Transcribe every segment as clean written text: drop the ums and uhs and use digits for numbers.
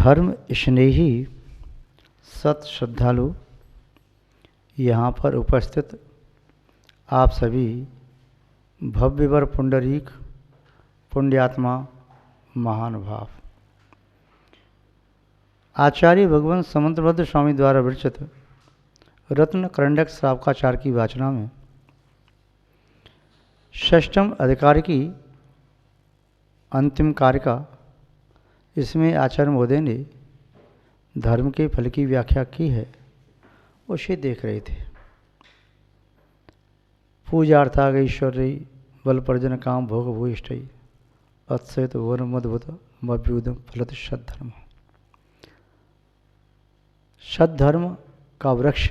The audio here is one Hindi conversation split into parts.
धर्म स्नेही सत श्रद्धालु, यहाँ पर उपस्थित आप सभी भव्यवर पुंडरीक पुण्यात्मा महानुभाव, आचार्य भगवान समंतभद्र स्वामी द्वारा विरचित रत्न करंडक श्रावकाचार की वाचना में षष्ठम अधिकार की अंतिम कारिका, इसमें आचार्य महोदय ने धर्म के फल की व्याख्या की है, उसे देख रहे थे। पूजार्थाग ऐश्वर्य बल पर्जन काम भोग भूष्ट अत्सहित वन मद्भुत मभ्युदम फलत सद्धर्म। सद्धर्म का वृक्ष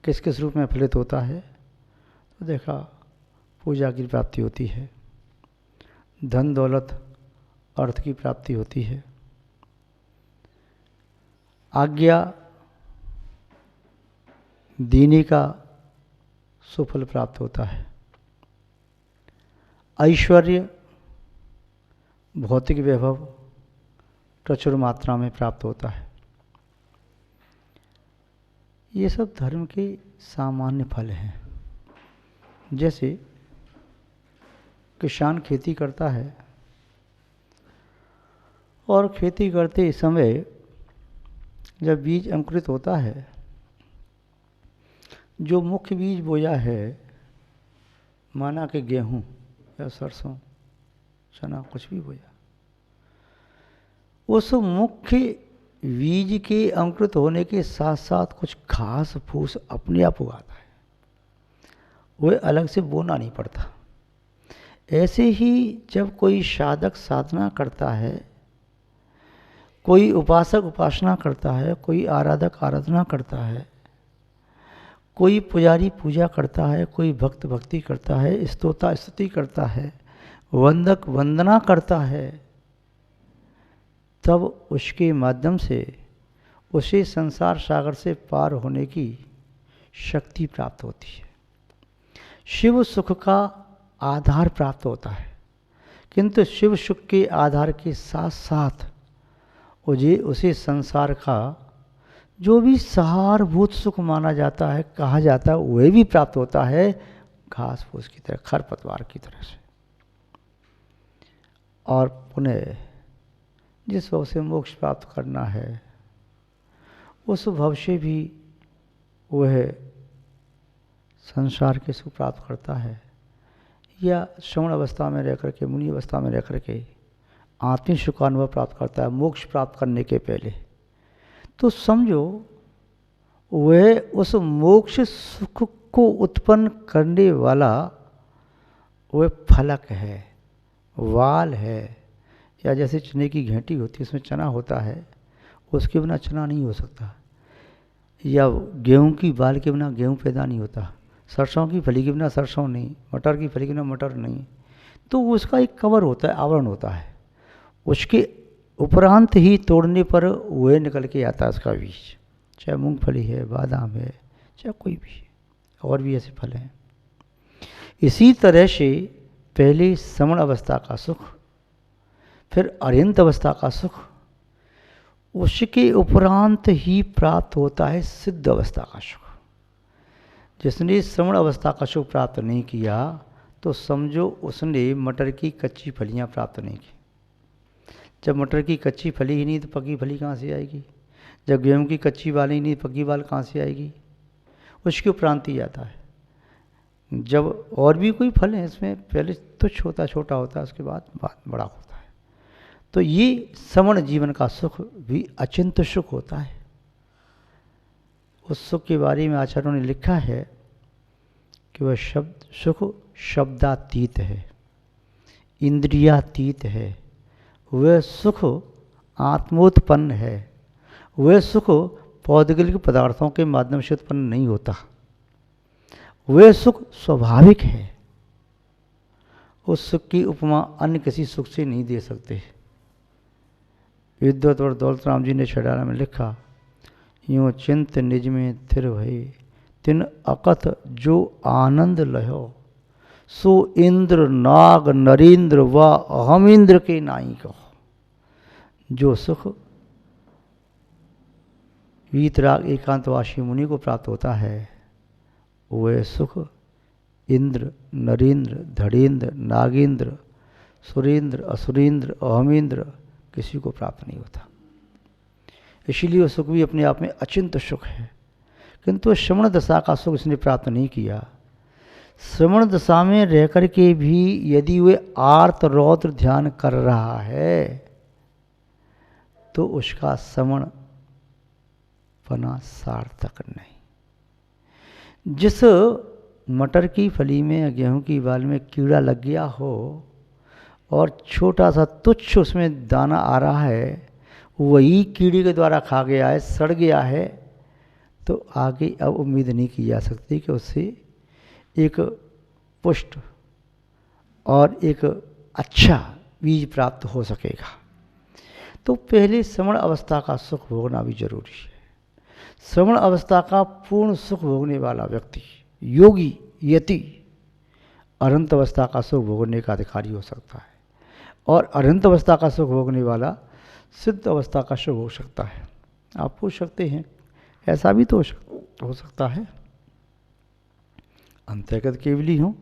किस किस रूप में फलित होता है? तो देखा, पूजा की प्राप्ति होती है, धन दौलत अर्थ की प्राप्ति होती है, आज्ञा दीनी का सुफल प्राप्त होता है, ऐश्वर्य भौतिक वैभव प्रचुर मात्रा में प्राप्त होता है। ये सब धर्म के सामान्य फल हैं। जैसे किसान खेती करता है और खेती करते समय जब बीज अंकुरित होता है, जो मुख्य बीज बोया है, माना कि गेहूँ या सरसों चना कुछ भी बोया, उस मुख्य बीज के अंकुरित होने के साथ साथ कुछ घास फूस अपने आप उगाता है, वह अलग से बोना नहीं पड़ता। ऐसे ही जब कोई साधक साधना करता है, कोई उपासक उपासना करता है, कोई आराधक आराधना करता है, कोई पुजारी पूजा करता है, कोई भक्त भक्ति करता है, स्तोता स्तुति करता है, वंदक वंदना करता है, तब उसके माध्यम से उसे संसार सागर से पार होने की शक्ति प्राप्त होती है, शिव सुख का आधार प्राप्त होता है। किंतु शिव सुख के आधार के साथ साथ उसे संसार का जो भी सहारभूत सुख माना जाता है, कहा जाता है, वह भी प्राप्त होता है, घास फूस की तरह, खरपतवार की तरह से। और पुनः जिस भव से मोक्ष प्राप्त करना है, उस भव से भी वह संसार के सुख प्राप्त करता है, या श्रवण अवस्था में रह करके, मुनि अवस्था में रह करके आत्मिक सुख का अनुभव प्राप्त करता है मोक्ष प्राप्त करने के पहले। तो समझो वह उस मोक्ष सुख को उत्पन्न करने वाला वह फलक है, वाल है, या जैसे चने की घेंटी होती है, उसमें चना होता है, उसके बिना चना नहीं हो सकता, या गेहूं की बाल के बिना गेहूं पैदा नहीं होता, सरसों की फली के बिना सरसों नहीं, मटर की फली के बिना मटर नहीं। तो उसका एक कवर होता है, आवरण होता है, उसके उपरांत ही तोड़ने पर वह निकल के आता है उसका बीज, चाहे मूंगफली है, बादाम है, चाहे कोई भी, और भी ऐसे फल हैं। इसी तरह से पहले श्रवण अवस्था का सुख, फिर अरिहंत अवस्था का सुख, उसके उपरांत ही प्राप्त होता है सिद्ध अवस्था का सुख। जिसने श्रवण अवस्था का सुख प्राप्त नहीं किया, तो समझो उसने मटर की कच्ची फलियां प्राप्त नहीं की। जब मटर की कच्ची फली ही नहीं, तो पकी फली कहाँ से आएगी? जब गेहूं की कच्ची बाल ही नहीं, पकी बाल कहाँ से आएगी? उसके उपरांत ही आता है। जब और भी कोई फल है, इसमें पहले तुच्छ होता, छोटा होता है, उसके बाद बड़ा होता है। तो ये श्रवण जीवन का सुख भी अचिंत्य सुख होता है। उस सुख के बारे में आचार्यों ने लिखा है कि वह सुख शब्दातीत है, इंद्रियातीत है, वह सुख आत्मोत्पन्न है, वह सुख पौद्गलिक पदार्थों के माध्यम से उत्पन्न नहीं होता, वह सुख स्वाभाविक है। उस सुख की उपमा अन्य किसी सुख से नहीं दे सकते। विद्वत और दौलत राम जी ने छड़ाला में लिखा, यूँ चिंत निज में थिर भई तिन अकथ जो आनंद लहो, सो इंद्र नाग नरेंद्र व अहम इंद्र के नाई कहो। जो सुख वीतराग एकांतवासी मुनि को प्राप्त होता है, वह सुख इंद्र, नरेंद्र, धड़ेंद्र, नागेंद्र, सुरेंद्र, असुरेंद्र, अहमेंद्र किसी को प्राप्त नहीं होता। इसीलिए वह सुख भी अपने आप में अचिंत सुख है, किंतु श्रवण दशा का सुख इसने प्राप्त नहीं किया। श्रवण दशा में रह कर के भी यदि वे आर्त रौद्र ध्यान कर रहा है तो उसका श्रवण पना सार्थक नहीं। जिस मटर की फली में या गेहूं की बाल में कीड़ा लग गया हो और छोटा सा तुच्छ उसमें दाना आ रहा है, वही कीड़े के द्वारा खा गया है, सड़ गया है, तो आगे अब उम्मीद नहीं की जा सकती कि उससे एक पुष्ट और एक अच्छा बीज प्राप्त हो सकेगा। तो पहले श्रवण अवस्था का सुख भोगना भी जरूरी है। श्रवण अवस्था का पूर्ण सुख भोगने वाला व्यक्ति, योगी, यति, अनंत अवस्था का सुख भोगने का अधिकारी हो सकता है, और अनंत अवस्था का सुख भोगने वाला सिद्ध अवस्था का सुख भोग सकता है। आप पूछ सकते हैं ऐसा भी तो हो सकता है अंतर्गत केवली हों,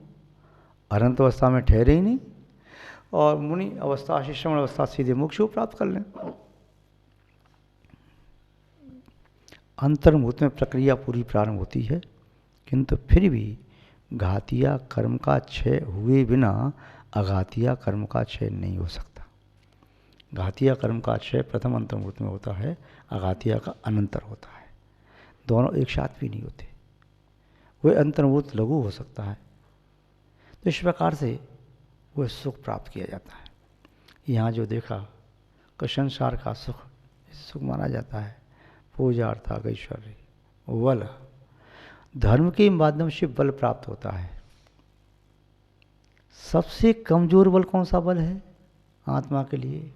अनंत अवस्था में ठहरे ही नहीं और मुनि अवस्था से श्रवण अवस्था सीधे मोक्ष को प्राप्त कर लें। अंतर्मुहूर्त में प्रक्रिया पूरी प्रारंभ होती है, किंतु फिर भी घातिया कर्म का क्षय हुए बिना अघातिया कर्म का क्षय नहीं हो सकता। घातिया कर्म का क्षय प्रथम अंतर्मुहूर्त में होता है, अघातिया का अनंतर होता है। दोनों एक साथ भी नहीं होते, वह अंतर्मुहूर्त लघु हो सकता है। तो इस प्रकार से वह सुख प्राप्त किया जाता है। यहाँ जो देखा कि संसार का सुख सुख माना जाता है, पूजा अर्थात ऐश्वर्य, बल, धर्म के माध्यम से बल प्राप्त होता है। सबसे कमजोर बल कौन सा बल है आत्मा के लिए?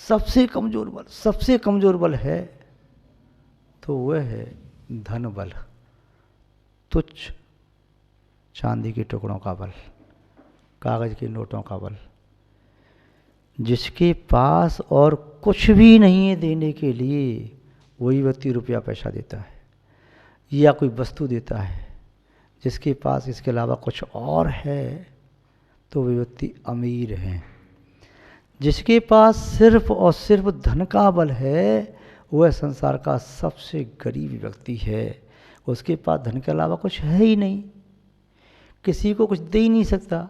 सबसे कमजोर बल है तो वह है धन बल, तुच्छ चांदी के टुकड़ों का बल, कागज के नोटों का बल। जिसके पास और कुछ भी नहीं है देने के लिए, वही व्यक्ति रुपया पैसा देता है या कोई वस्तु देता है। जिसके पास इसके अलावा कुछ और है तो वे व्यक्ति अमीर हैं। जिसके पास सिर्फ और सिर्फ धन का बल है, वह संसार का सबसे गरीब व्यक्ति है। उसके पास धन के अलावा कुछ है ही नहीं, किसी को कुछ दे ही नहीं सकता।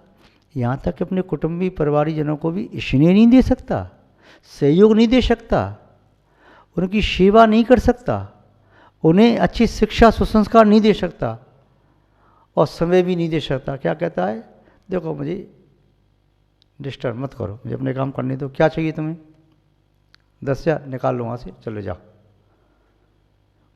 यहाँ तक अपने कुटुंबी परिवारीजनों को भी स्नेह नहीं दे सकता, सहयोग नहीं दे सकता, उनकी सेवा नहीं कर सकता, उन्हें अच्छी शिक्षा सुसंस्कार नहीं दे सकता और समय भी नहीं दे सकता। क्या कहता है, देखो मुझे डिस्टर्ब मत करो, मुझे अपने काम करने दो, क्या चाहिए तुम्हें, 10,000 निकाल लो वहाँ से, चले जाओ।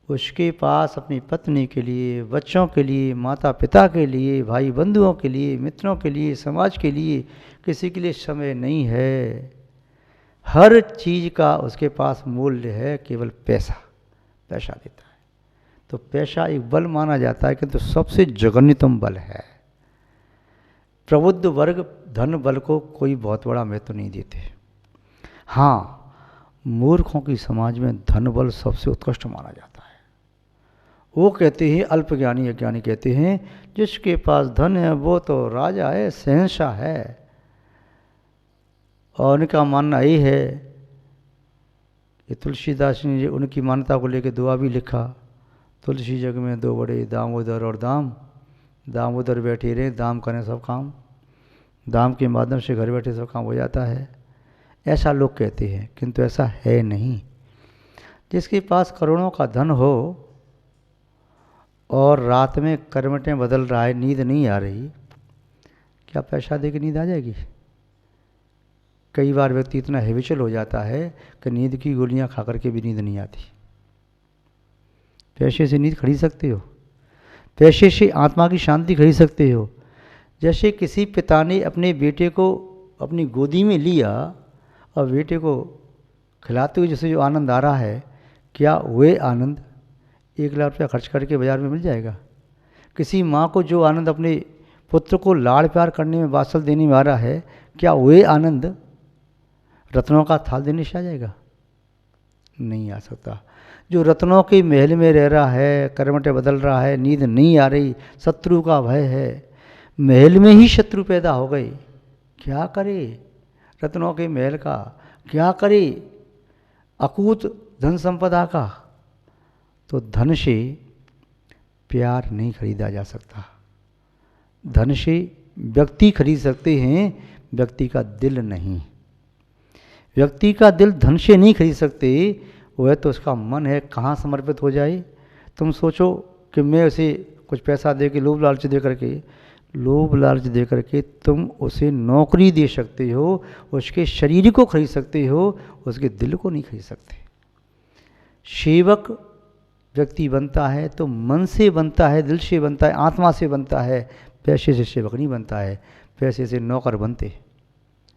उसके पास अपनी पत्नी के लिए, बच्चों के लिए, माता पिता के लिए, भाई बंधुओं के लिए, मित्रों के लिए, समाज के लिए किसी के लिए समय नहीं है। हर चीज़ का उसके पास मूल्य है, केवल पैसा देता है। तो पैसा एक बल माना जाता है, किंतु सबसे जघन्यतम बल है। प्रबुद्ध वर्ग धन बल को कोई बहुत बड़ा महत्व नहीं देते। हाँ, मूर्खों की समाज में धन बल सबसे उत्कृष्ट माना जाता है। वो कहते हैं, अल्पज्ञानी अज्ञानी कहते हैं, जिसके पास धन है वो तो राजा है, शहंशाह है। और उनका मानना ये है कि तुलसीदास ने उनकी मान्यता को लेकर दुआ भी लिखा, तुलसी जग में दो बड़े, दामोदर और दाम। दामोदर बैठे रहे, दाम करें सब काम, दाम के माध्यम से घर बैठे सब काम हो जाता है, ऐसा लोग कहते हैं, किंतु ऐसा है नहीं। जिसके पास करोड़ों का धन हो और रात में करवटें बदल रहा है, नींद नहीं आ रही, क्या पैसा दे के नींद आ जाएगी? कई बार व्यक्ति इतना हैबिचुअल हो जाता है कि नींद की गोलियां खा करके भी नींद नहीं आती। पैसे से नींद खरीद सकते हो, पैसे से आत्मा की शांति खरीद सकते हो। जैसे किसी पिता ने अपने बेटे को अपनी गोदी में लिया और बेटे को खिलाते हुए जैसे जो आनंद आ रहा है, क्या वह आनंद 1 लाख रुपया खर्च करके बाज़ार में मिल जाएगा? किसी माँ को जो आनंद अपने पुत्र को लाड़ प्यार करने में, वात्सल देने में आ रहा है, क्या वह आनंद रत्नों का थाल देने से आ जाएगा? नहीं आ सकता। जो रत्नों के महल में रह रहा है, करवटें बदल रहा है, नींद नहीं आ रही, शत्रु का भय है, महल में ही शत्रु पैदा हो गए, क्या करे? रत्नों के महल का क्या करे? अकूत धन संपदा का। तो धन से प्यार नहीं खरीदा जा सकता। धन से व्यक्ति खरीद सकते हैं, व्यक्ति का दिल नहीं। व्यक्ति का दिल धन से नहीं खरीद सकते। वह तो उसका मन है, कहाँ समर्पित हो जाए। तुम सोचो कि मैं उसे कुछ पैसा दे के, लोभ लालच दे करके तुम उसे नौकरी दे सकते हो, उसके शरीर को खरीद सकते हो, उसके दिल को नहीं खरीद सकते। सेवक व्यक्ति बनता है तो मन से बनता है, दिल से बनता है, आत्मा से बनता है। पैसे से सेवक नहीं बनता है, पैसे से नौकर बनते,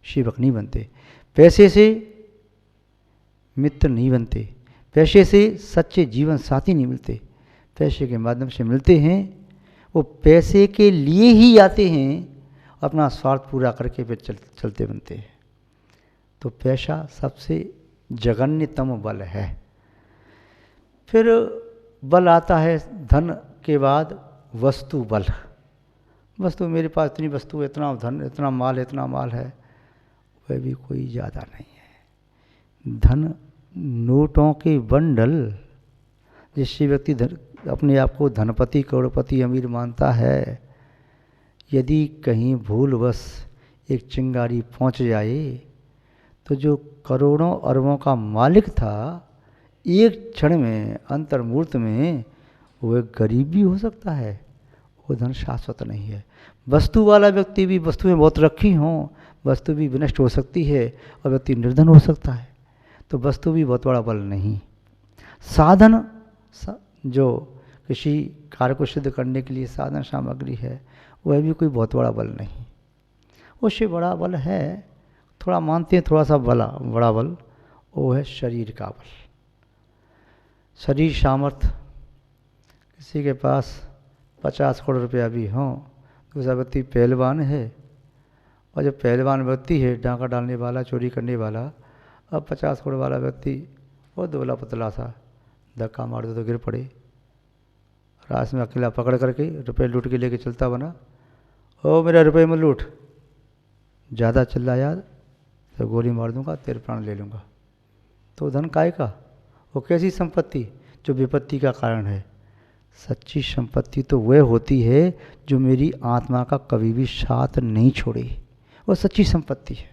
सेवक नहीं बनते। पैसे से मित्र नहीं बनते, पैसे से सच्चे जीवन साथी नहीं मिलते। पैसे के माध्यम से मिलते हैं, वो पैसे के लिए ही आते हैं, अपना स्वार्थ पूरा करके फिर चलते बनते हैं। तो पैसा सबसे जघन्यतम बल है। फिर बल आता है धन के बाद वस्तु बल। वस्तु, मेरे पास इतनी वस्तु, इतना धन, इतना माल है, वह भी कोई ज़्यादा नहीं है। धन नोटों के बंडल, जिससे व्यक्ति अपने आप को धनपति, करोड़पति, अमीर मानता है, यदि कहीं भूलवश एक चिंगारी पहुंच जाए तो जो करोड़ों अरबों का मालिक था, एक क्षण में, अंतर्मुहूर्त में वह गरीब भी हो सकता है। वो धन शाश्वत नहीं है। वस्तु वाला व्यक्ति भी, वस्तुएं बहुत रखी हों, वस्तु भी विनष्ट हो सकती है और व्यक्ति निर्धन हो सकता है। तो वस्तु भी बहुत बड़ा बल नहीं। साधन, जो किसी कार्य को सिद्ध करने के लिए साधन सामग्री है, वह भी कोई बहुत बड़ा बल नहीं। उससे बड़ा बल है, थोड़ा मानते हैं, थोड़ा सा बड़ा बल, वो है शरीर का बल। शरीर सामर्थ्य। किसी के पास 50 करोड़ रुपया भी हो, दूसरा व्यक्ति पहलवान है, और जब पहलवान व्यक्ति है, डांका डालने वाला, चोरी करने वाला, अब 50 करोड़ वाला व्यक्ति वो दुबला पतला सा, धक्का मार दो तो गिर पड़े, रात में अकेला पकड़ करके रुपये लूट के लेके चलता बना, ओ मेरा रुपये में लूट, ज़्यादा चिल्लाया तो गोली मार दूंगा, तेरे प्राण ले लूँगा। तो धन काय का? वो कैसी संपत्ति? जो विपत्ति का कारण है। सच्ची संपत्ति तो वह होती है जो मेरी आत्मा का कभी भी साथ नहीं छोड़े। वह सच्ची संपत्ति है,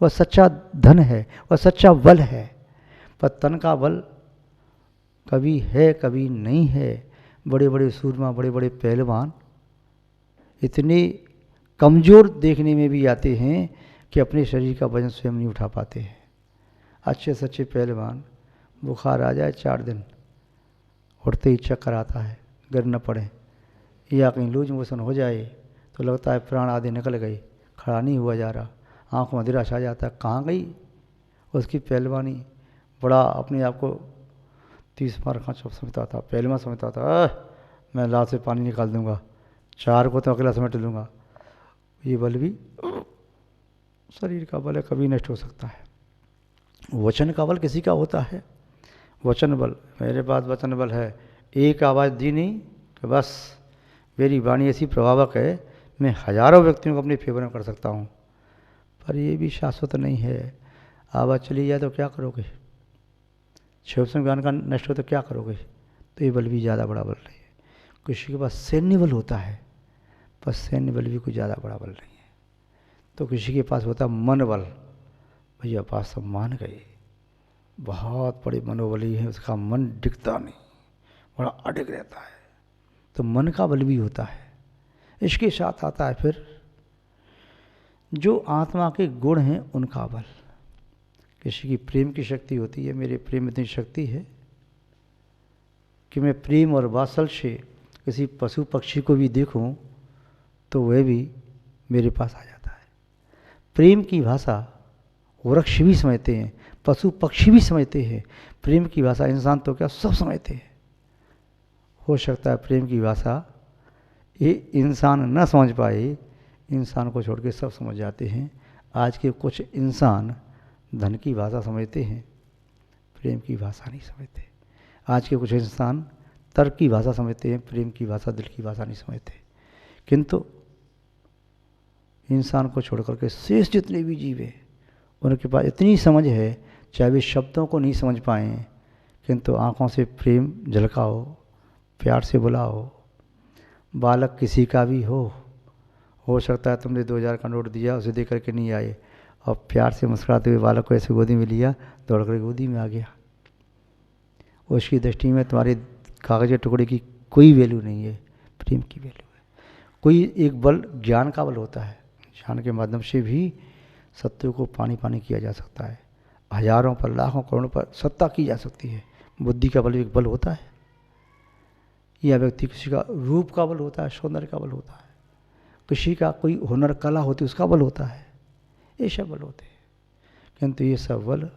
वह सच्चा धन है, वह सच्चा बल है। पर तन का बल कभी है, कभी नहीं है। बड़े बड़े सूरमा, बड़े बड़े पहलवान इतने कमज़ोर देखने में भी आते हैं कि अपने शरीर का वजन स्वयं नहीं उठा पाते हैं। अच्छे सच्चे पहलवान, बुखार आ जाए 4 दिन, उठते ही चक्कर आता है, गिर न पड़े, या कहीं लूज मोशन हो जाए तो लगता है प्राण आधे निकल गई, खड़ा नहीं हुआ जा रहा, आँख में निराश आ जाता है, कहाँ गई उसकी पहलवानी। बड़ा अपने आप को 30 मार खांचा समझता था, पहलवान समझता था, मैं लाल से पानी निकाल दूंगा, 4 को तो अकेला समेट लूँगा। ये बल भी शरीर का बल है, कभी नष्ट हो सकता है। वचन का बल किसी का होता है, वचन बल। मेरे पास वचन बल है, एक आवाज़ दी नहीं कि बस मेरी वाणी ऐसी प्रभावक है, मैं हजारों व्यक्तियों को अपने फेवर में कर सकता हूँ। पर ये भी शाश्वत नहीं है। आवाज़ चली जाए तो क्या करोगे? शिवसंग ज्ञान का नष्ट हो तो क्या करोगे? तो ये बल भी ज़्यादा बड़ा बल नहीं है। किसी के पास सैन्य बल होता है, पर सैन्य बल भी कोई ज़्यादा बड़ा बल नहीं है। तो किसी के पास होता मन बल, भैया बात सब मान गए, बहुत बड़े मनोबली है, उसका मन डिगता नहीं, बड़ा अडिग रहता है। तो मन का बल भी होता है। इसके साथ आता है फिर जो आत्मा के गुण हैं उनका बल। किसी की प्रेम की शक्ति होती है, मेरे प्रेम में इतनी शक्ति है कि मैं प्रेम और वात्सल से किसी पशु पक्षी को भी देखूं तो वह भी मेरे पास आ जाता है। प्रेम की भाषा वृक्ष भी समझते हैं, पशु पक्षी भी समझते हैं। प्रेम की भाषा इंसान तो क्या, सब समझते हैं। हो सकता है प्रेम की भाषा ये इंसान न समझ पाए, इंसान को छोड़ के सब समझ जाते हैं। आज के कुछ इंसान धन की भाषा समझते हैं, प्रेम की भाषा नहीं समझते। आज के कुछ इंसान तर्क की भाषा समझते हैं, प्रेम की भाषा, दिल की भाषा नहीं समझते। किंतु इंसान को छोड़कर के शेष जितने भी जीव हैं उनके पास इतनी समझ है, चाहे वे शब्दों को नहीं समझ पाएँ किंतु आँखों से प्रेम झलकाओ, प्यार से बुलाओ। बालक किसी का भी हो सकता है तुमने 2000 का नोट दिया, उसे दे करके नहीं आए और प्यार से मुस्कुराते हुए बालक को ऐसे गोदी में लिया, दौड़ कर गोदी में आ गया। उसकी दृष्टि में तुम्हारे कागज के टुकड़े की कोई वैल्यू नहीं है, प्रेम की वैल्यू है। कोई एक बल ज्ञान का बल होता है, ज्ञान के माध्यम से भी सत्य को पानी पानी किया जा सकता है। हजारों पर, लाखों, करोड़ों पर सत्ता की जा सकती है। बुद्धि का बल एक बल होता है, या व्यक्ति किसी का रूप का बल होता है, सौंदर्य का बल होता है, किसी का कोई हुनर कला होती है उसका बल होता है, ये सब बल होते हैं। किंतु ये सब बल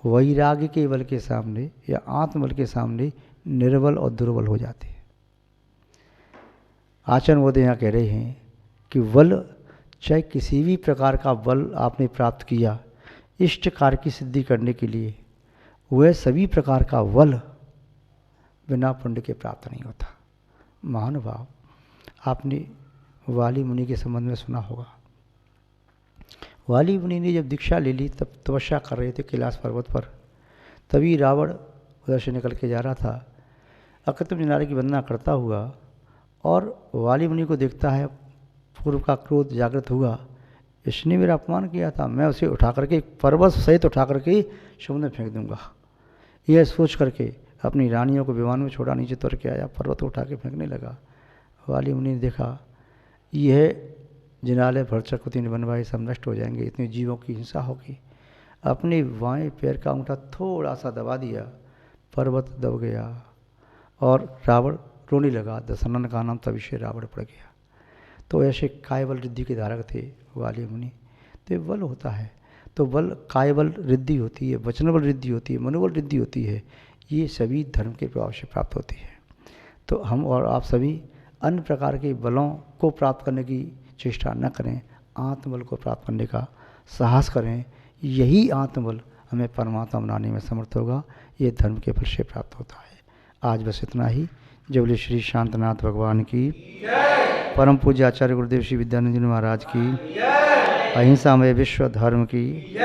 वैराग्य के बल के सामने या आत्मबल के सामने निर्बल और दुर्बल हो जाते हैं। आचार्य महोदय यहाँ कह रहे हैं कि बल, चाहे किसी भी प्रकार का बल आपने प्राप्त किया इष्ट कार्य की सिद्धि करने के लिए, वह सभी प्रकार का बल बिना पुण्य के प्राप्त नहीं होता। महानुभाव, आपने वाली मुनि के संबंध में सुना होगा। वाली मुनि ने जब दीक्षा ले ली तब तपस्या कर रहे थे कैलाश पर्वत पर। तभी रावण उधर से निकल के जा रहा था, अकृत्रिम नारी की वंदना करता हुआ, और वाली मुनि को देखता है, पूर्व का क्रोध जागृत हुआ, इसने मेरा अपमान किया था, मैं उसे उठा करके पर्वत सहित उठा करके समुद्र में फेंक दूंगा। यह सोच करके अपनी रानियों को विमान में छोड़ा, नीचे उतर के आया, पर्वत उठा के फेंकने लगा। वाली मुनि ने देखा यह जिनालय भरचक ने बनवाए सब नष्ट हो जाएंगे, इतने जीवों की हिंसा होगी। अपने बाएं पैर का अंगूठा थोड़ा सा दबा दिया, पर्वत दब गया और रावण रोने लगा। दशनन का नाम तभी से रावण पड़ गया। तो ऐसे कायबल रिद्धि के धारक थे वाली मुनि। तो बल होता है, तो बल कायबल रिद्धि होती है, वचन बल रिद्धि होती है, मनोबल रिद्धि होती है, ये सभी धर्म के प्रभाव से प्राप्त होती है। तो हम और आप सभी अन्य प्रकार के बलों को प्राप्त करने की चेष्टा न करें, आत्मबल को प्राप्त करने का साहस करें। यही आत्मबल हमें परमात्मा बनाने में समर्थ होगा, ये धर्म के फल से प्राप्त होता है। आज बस इतना ही। जय बोले श्री शांतनाथ भगवान की, परम पूज्य आचार्य गुरुदेव श्री विद्यानंद जी महाराज की, अहिंसा में विश्व धर्म की।